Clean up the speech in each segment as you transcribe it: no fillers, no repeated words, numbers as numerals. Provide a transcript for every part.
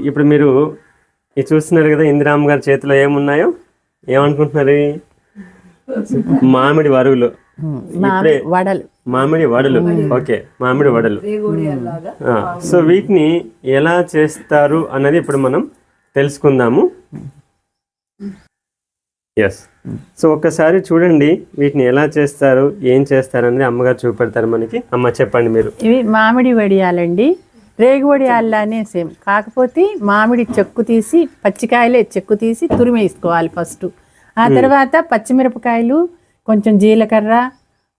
ఇప్పుడు మీరు ఇది చూస్తున్నారు కదా, ఇందిరామ్మ గారి చేతిలో ఏమున్నాయో, ఏమనుకుంటున్నారు? మామిడి వరువులు, ఇప్పుడే మామిడి వడలు. ఓకే, మామిడి వడలు. సో వీటిని ఎలా చేస్తారు అన్నది ఇప్పుడు మనం తెలుసుకుందాము. ఎస్, సో ఒక్కసారి చూడండి వీటిని ఎలా చేస్తారు, ఏం చేస్తారు అనేది అమ్మగారు చూపెడతారు మనకి. అమ్మ చెప్పండి మీరు. ఇవి మామిడి వడియాలండి. రేగు వడియాలనే సేమ్, కాకపోతే మామిడి చెక్కు తీసి, పచ్చికాయలే చెక్కు తీసి తురిమేసుకోవాలి ఫస్ట్. ఆ తర్వాత పచ్చిమిరపకాయలు, కొంచెం జీలకర్ర,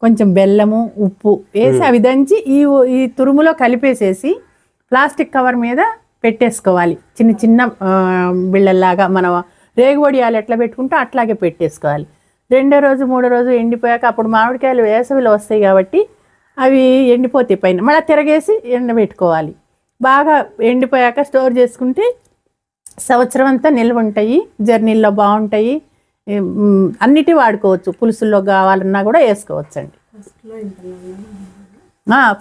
కొంచెం బెల్లము, ఉప్పు వేసి అవి దంచి ఈ తురుములో కలిపేసేసి ప్లాస్టిక్ కవర్ మీద పెట్టేసుకోవాలి. చిన్న చిన్న బిళ్ళల్లాగా మనం రేగు వడియాలు ఎట్లా పెట్టుకుంటో అట్లాగే పెట్టేసుకోవాలి. 2వ రోజు 3వ రోజు ఎండిపోయాక, అప్పుడు మామిడికాయలు వేసవిలో వస్తాయి కాబట్టి అవి ఎండిపోతాయి, పైన మళ్ళీ తిరగేసి ఎండబెట్టుకోవాలి. బాగా ఎండిపోయాక స్టోర్ చేసుకుంటే సంవత్సరం అంతా నిల్వ ఉంటాయి. జర్నీల్లో బాగుంటాయి, అన్నిటి వాడుకోవచ్చు. పులుసుల్లో కావాలన్నా కూడా వేసుకోవచ్చండి.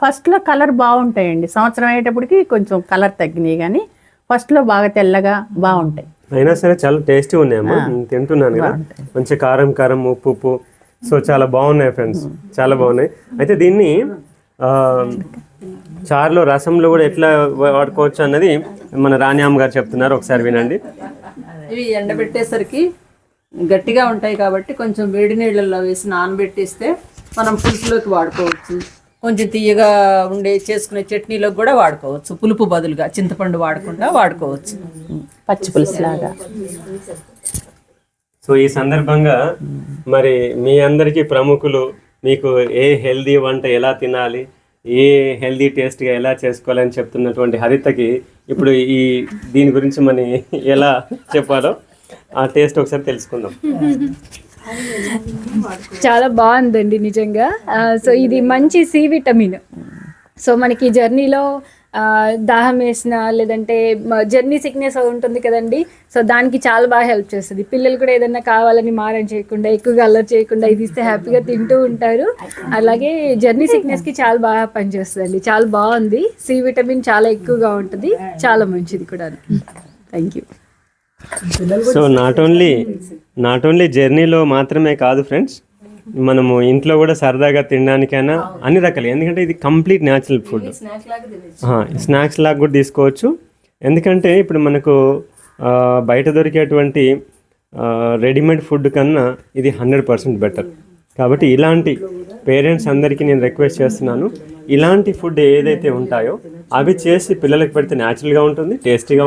ఫస్ట్లో కలర్ బాగుంటాయండి, సంవత్సరం అయ్యేటప్పటికి కొంచెం కలర్ తగ్గినాయి, కానీ ఫస్ట్లో బాగా తెల్లగా బాగుంటాయి. అయినా సరే చాలా టేస్టీ ఉన్నాయమ్మా, తింటున్నాను కదా, మంచి కారం కారం, ఉప్పు ఉప్పు. సో చాలా బాగున్నాయి ఫ్రెండ్స్, చాలా బాగున్నాయి. అయితే దీన్ని చారులో, రసంలో కూడా ఎట్లా వాడుకోవచ్చు అన్నది మన రాణి అమ్మ గారు చెప్తున్నారు, ఒకసారి వినండి. ఇవి ఎండబెట్టేసరికి గట్టిగా ఉంటాయి కాబట్టి కొంచెం వేడి నీళ్ళల్లో వేసి నానబెట్టిస్తే మనం పులుసులోకి వాడుకోవచ్చు. కొంచెం తీయగా ఉండే చేసుకునే చట్నీలోకి కూడా వాడుకోవచ్చు. పులుపు బదులుగా చింతపండు వాడకుండా వాడుకోవచ్చు, పచ్చి పులుసు లాగా. సో ఈ సందర్భంగా మరి మీ అందరికీ ప్రముఖులు మీకు ఏ హెల్దీ వంట ఎలా తినాలి, ఏ హెల్దీ టేస్ట్గా ఎలా చేసుకోవాలని చెప్తున్నటువంటి హరితకి ఇప్పుడు దీని గురించి మనం ఎలా చెప్పాలో ఆ టేస్ట్ ఒకసారి తెలుసుకుందాం. చాలా బాగుందండి నిజంగా. సో ఇది మంచి సి విటమిన్. సో మనకి జర్నీలో దాహం వేసిన, లేదంటే జర్నీ సిక్నెస్ ఉంటుంది కదండి, సో దానికి చాలా బాగా హెల్ప్ చేస్తుంది. పిల్లలు కూడా ఏదైనా కావాలని మారం చేయకుండా, ఎక్కువగా అల్లరి చేయకుండా ఇది ఇస్తే హ్యాపీగా తింటూ ఉంటారు. అలాగే జర్నీ సిక్నెస్కి చాలా బాగా పనిచేస్తుందండి. చాలా బాగుంది, సి విటమిన్ చాలా ఎక్కువగా ఉంటుంది, చాలా మంచిది కూడా. Thank you. So not only జర్నీలో మాత్రమే కాదు ఫ్రెండ్స్, మనము ఇంట్లో కూడా సరదాగా తినడానికైనా అన్ని రకాలు, ఎందుకంటే ఇది కంప్లీట్ న్యాచురల్ ఫుడ్. స్నాక్స్ లాగా కూడా తీసుకోవచ్చు. ఎందుకంటే ఇప్పుడు మనకు బయట దొరికేటువంటి రెడీమేడ్ ఫుడ్ కన్నా ఇది 100% బెటర్. కాబట్టి ఇలాంటి పేరెంట్స్ అందరికీ నేను రిక్వెస్ట్ చేస్తున్నాను, ఇలాంటి ఫుడ్ ఏదైతే ఉంటాయో అవి చేసి పిల్లలకు పెడితే న్యాచురల్గా ఉంటుంది, టేస్టీగా ఉంటుంది.